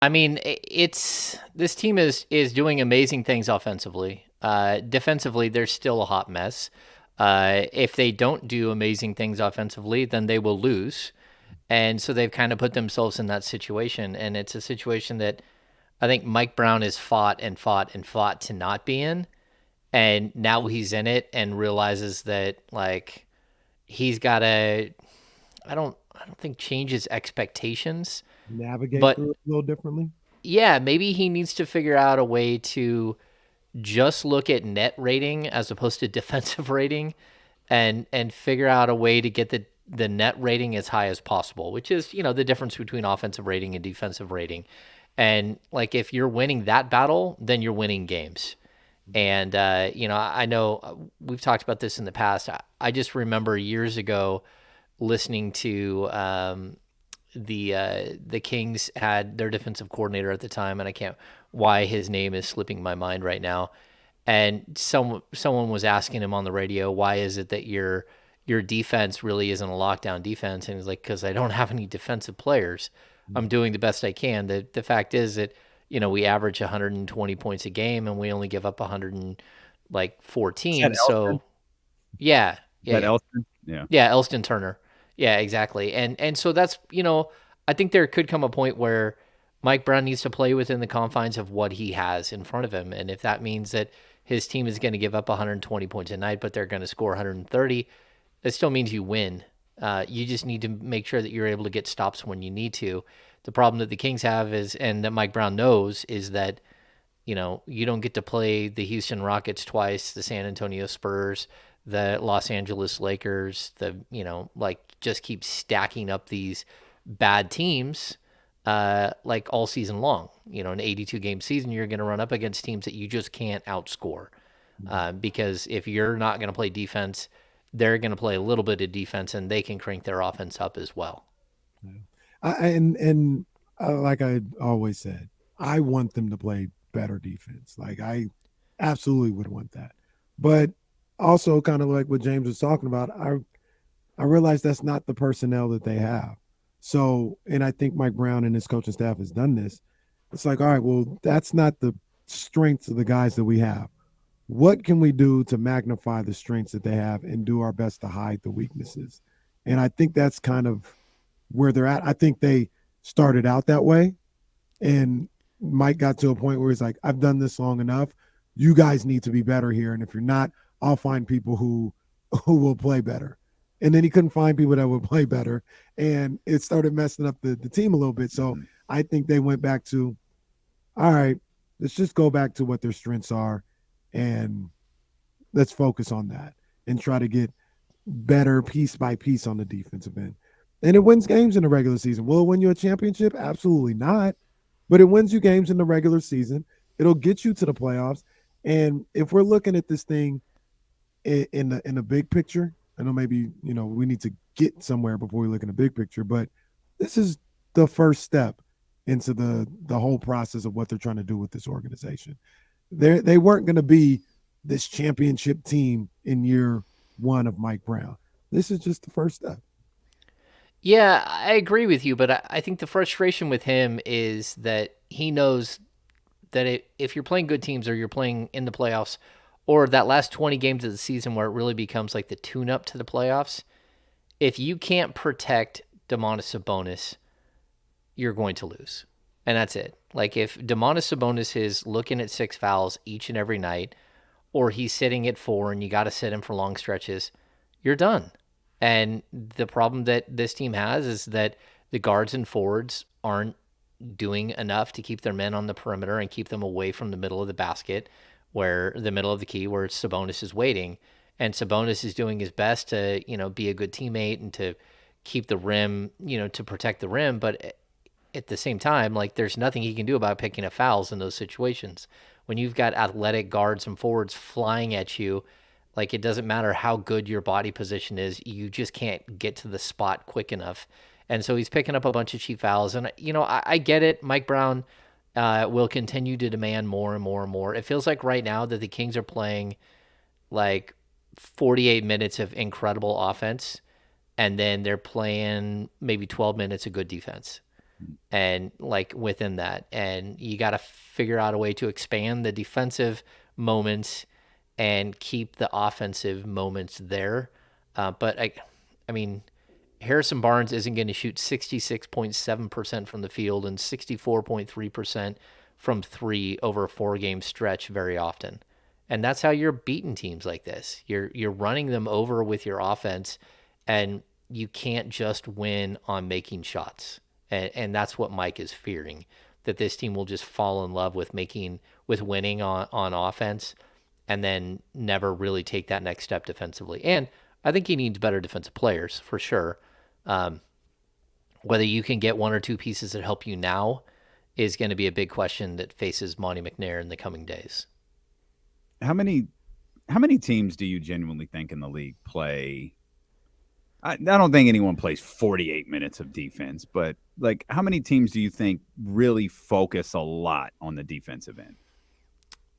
I mean, this team is doing amazing things offensively. Defensively, they're still a hot mess. If they don't do amazing things offensively, then they will lose. And so they've kind of put themselves in that situation. And it's a situation that I think Mike Brown has fought and fought and fought to not be in. And now he's in it and realizes that like he's got to I don't think change his expectations, Navigate but through it a little differently. yeah, maybe he needs to figure out a way to just look at net rating as opposed to defensive rating and figure out a way to get the net rating as high as possible, which is, the difference between offensive rating and defensive rating. And like if you're winning that battle, then you're winning games. And I know we've talked about this in the past. I just remember years ago listening to the Kings had their defensive coordinator at the time, and I can't why his name is slipping my mind right now. And someone was asking him on the radio, why is it that your defense really isn't a lockdown defense? And he's like, because I don't have any defensive players. I'm doing the best I can. The fact is that we average 120 points a game, and we only give up 114. Is that Elston? So yeah, Is yeah, that yeah. Elston? Yeah. Yeah, Elston Turner. Yeah, exactly. And so that's, I think there could come a point where Mike Brown needs to play within the confines of what he has in front of him. And if that means that his team is going to give up 120 points a night, but they're going to score 130, it still means you win. You just need to make sure that you're able to get stops when you need to. The problem that the Kings have is, and that Mike Brown knows, is that you don't get to play the Houston Rockets twice, the San Antonio Spurs, the Los Angeles Lakers, like just keep stacking up these bad teams like all season long. An 82 game season, you're going to run up against teams that you just can't outscore. Because if you're not going to play defense, they're going to play a little bit of defense and they can crank their offense up as well. Yeah. And like I always said, I want them to play better defense. Like I absolutely would want that. But also kind of like what James was talking about, I realize that's not the personnel that they have. So, and I think Mike Brown and his coaching staff has done this. It's like, all right, well, that's not the strengths of the guys that we have. What can we do to magnify the strengths that they have and do our best to hide the weaknesses? And I think that's kind of where they're at. I think they started out that way, and Mike got to a point where he's like, I've done this long enough. You guys need to be better here. And if you're not, I'll find people who will play better. And then he couldn't find people that would play better. And it started messing up the team a little bit. So Mhm. I think they went back to, all right, let's just go back to what their strengths are and let's focus on that and try to get better piece by piece on the defensive end. And it wins games in the regular season. Will it win you a championship? Absolutely not. But it wins you games in the regular season. It'll get you to the playoffs. And if we're looking at this thing in the big picture, I know maybe we need to get somewhere before we look in the big picture, but this is the first step into the whole process of what they're trying to do with this organization. They weren't going to be this championship team in year one of Mike Brown. This is just the first step. Yeah, I agree with you, but I think the frustration with him is that he knows that if you're playing good teams or you're playing in the playoffs or that last 20 games of the season where it really becomes like the tune up to the playoffs, if you can't protect Demonis Sabonis, you're going to lose. And that's it. Like if Demonis Sabonis is looking at 6 fouls each and every night, or he's sitting at 4 and you got to sit him for long stretches, you're done. And the problem that this team has is that the guards and forwards aren't doing enough to keep their men on the perimeter and keep them away from the middle of the basket, where the middle of the key, where Sabonis is waiting. And Sabonis is doing his best to, be a good teammate and to keep the rim, to protect the rim. But at the same time, like there's nothing he can do about picking up fouls in those situations. When you've got athletic guards and forwards flying at you, like it doesn't matter how good your body position is, you just can't get to the spot quick enough. And so he's picking up a bunch of cheap fouls. And, I get it. Mike Brown will continue to demand more and more and more. It feels like right now that the Kings are playing like 48 minutes of incredible offense, and then they're playing maybe 12 minutes of good defense. and like within that, and you got to figure out a way to expand the defensive moments and keep the offensive moments there. But I mean, Harrison Barnes isn't going to shoot 66.7% from the field and 64.3% from three over a 4 game stretch very often. And that's how you're beating teams like this. You're running them over with your offense, and you can't just win on making shots. And that's what Mike is fearing, that this team will just fall in love with winning on offense and then never really take that next step defensively. And I think he needs better defensive players for sure. Um, Whether you can get one or two pieces that help you now is going to be a big question that faces Monty McNair in the coming days. How many teams do you genuinely think in the league play? I don't think anyone plays 48 minutes of defense, but like, how many teams do you think really focus a lot on the defensive end?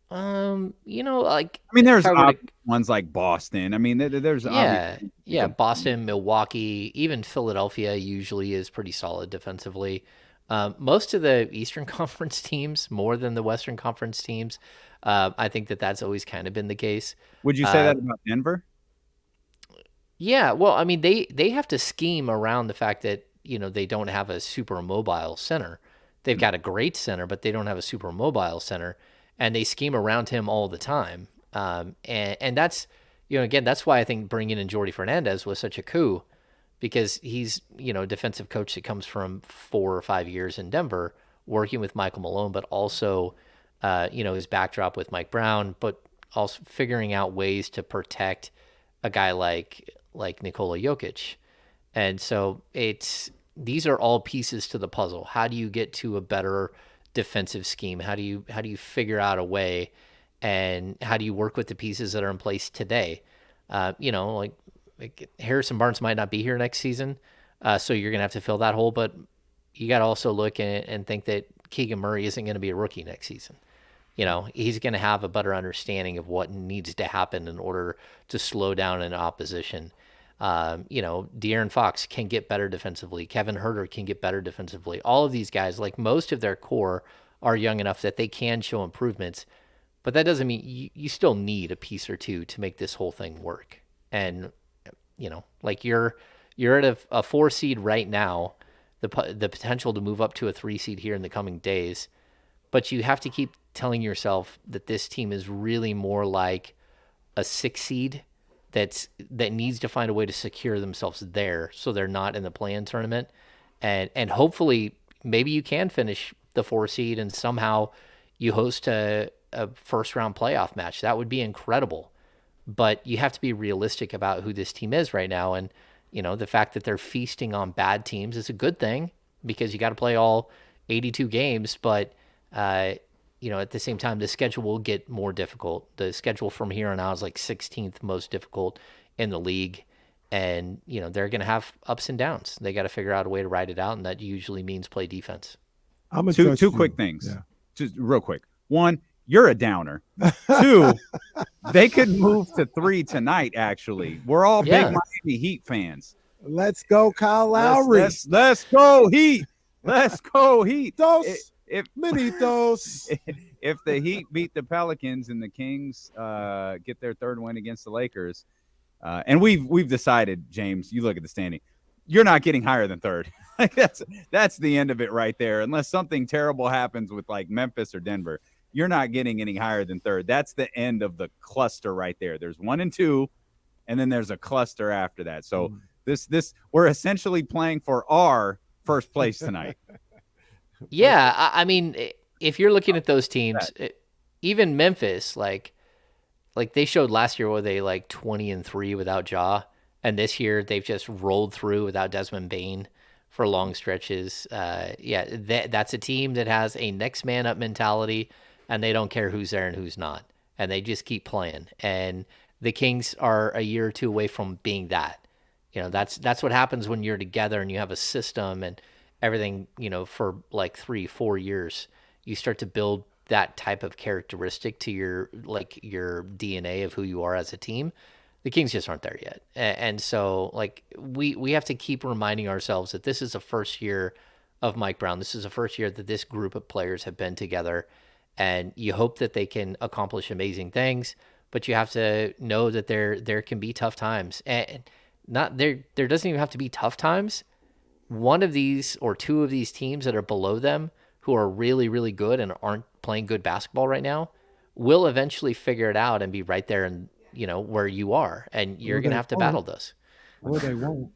Like I mean, if there's I were to, ones like Boston. I mean, there's obviously yeah, Boston, Milwaukee, even Philadelphia usually is pretty solid defensively. Most of the Eastern Conference teams, more than the Western Conference teams, I think that's always kind of been the case. Would you say Uh, that about Denver? Yeah, well, I mean, they have to scheme around the fact that they don't have a super mobile center. They've got a great center, but they don't have a super mobile center, and they scheme around him all the time. And that's again, that's why I think bringing in Jordy Fernandez was such a coup, because he's a defensive coach that comes from 4 or 5 years in Denver working with Michael Malone, but also his backdrop with Mike Brown, but also figuring out ways to protect a guy like Nikola Jokic. And so these are all pieces to the puzzle. How do you get to a better defensive scheme? How do you figure out a way, and how do you work with the pieces that are in place today? Like Harrison Barnes might not be here next season, so you're gonna have to fill that hole. But you got to also look and think that Keegan Murray isn't going to be a rookie next season. He's going to have a better understanding of what needs to happen in order to slow down an opposition. De'Aaron Fox can get better defensively. Kevin Huerter can get better defensively. All of these guys, like most of their core, are young enough that they can show improvements. But that doesn't mean you still need a piece or two to make this whole thing work. And like you're at a 4 seed right now, the potential to move up to a 3 seed here in the coming days. But you have to keep telling yourself that this team is really more like a 6 seed that needs to find a way to secure themselves there, so they're not in the play-in tournament, and hopefully maybe you can finish the 4 seed and somehow you host a first round playoff match. That would be incredible. But you have to be realistic about who this team is right now, and the fact that they're feasting on bad teams is a good thing, because you got to play all 82 games. But at the same time, the schedule will get more difficult. The schedule from here on out is like 16th most difficult in the league. And, they're going to have ups and downs. They got to figure out a way to ride it out, and that usually means play defense. I'm gonna Two quick things, just real quick. One, you're a downer. Two, they could move to 3 tonight. Actually, we're all big Miami Heat fans. Let's go, Kyle Lowry. Let's go Heat. Let's go Heat. Minitos. If the Heat beat the Pelicans and the Kings get their third win against the Lakers, and we've decided, James, you look at the standing, you're not getting higher than third. Like that's the end of it right there. Unless something terrible happens with like Memphis or Denver, you're not getting any higher than third. That's the end of the cluster right there. There's 1 and 2, and then there's a cluster after that. So this we're essentially playing for our first place tonight. Yeah, I mean, if you're looking at those teams, even Memphis, like they showed last year, where they like 20-3 without Ja, and this year they've just rolled through without Desmond Bane for long stretches. That's a team that has a next man up mentality, and they don't care who's there and who's not, and they just keep playing. And the Kings are a year or two away from being that. That's what happens when you're together and you have a system and everything, for like 3-4 years. You start to build that type of characteristic to your DNA of who you are as a team. The Kings just aren't there yet. And so like we have to keep reminding ourselves that this is a first year of Mike Brown. This is the first year that this group of players have been together, and you hope that they can accomplish amazing things, but you have to know that there can be tough times. And not there doesn't even have to be tough times. One of these or two of these teams that are below them who are really, really good and aren't playing good basketball right now will eventually figure it out and be right there and where you are, and you're Or gonna they have to battle won't. this. Or they won't.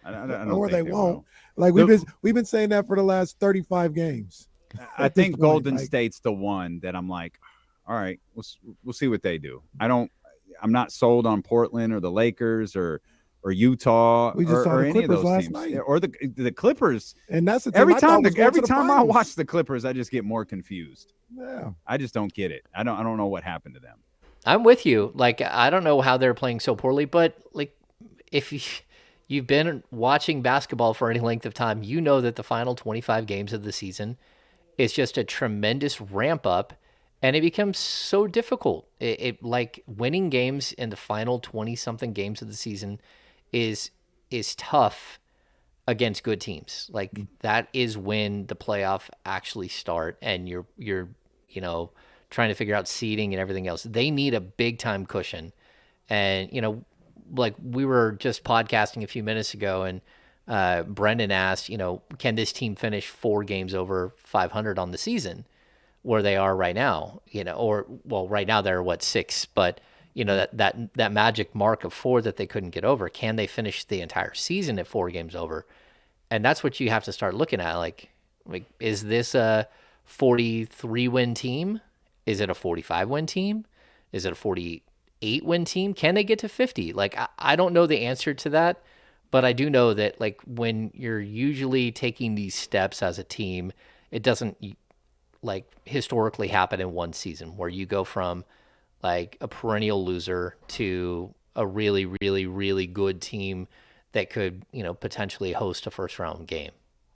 I don't Or they think they won't. will. Like The- we've been saying that for the last 35 games. I At this think point, Golden like, State's the one that I'm like, all right, we'll see what they do. I'm not sold on Portland or the Lakers or Utah we just saw or the any of Clippers those last teams night, or the Clippers. and that's the team Every I thought time was going to every the time I finals. watch the Clippers, I just get more confused. Yeah, I just don't get it. I don't know what happened to them. I'm with you. Like, I don't know how they're playing so poorly, but like, if you've been watching basketball for any length of time, you know that the final 25 games of the season is just a tremendous ramp up, and it becomes so difficult. It like winning games in the final 20 something games of the season is tough against good teams. Like, that is when the playoff actually start, and you're trying to figure out seeding and everything else. They need a big time cushion. And like, we were just podcasting a few minutes ago, and Brendan asked, can this team finish 4 games over 500 on the season where they are right now? Or, well, right now they're what, 6, but that magic mark of 4 that they couldn't get over. Can they finish the entire season at 4 games over? And that's what you have to start looking at. Like, is this a 43 win team? Is it a 45 win team? Is it a 48 win team? Can they get to 50? Like, I don't know the answer to that, but I do know that, like, when you're usually taking these steps as a team, it doesn't, like, historically happen in one season where you go from like a perennial loser to a really, really, really good team that could, potentially host a first round game.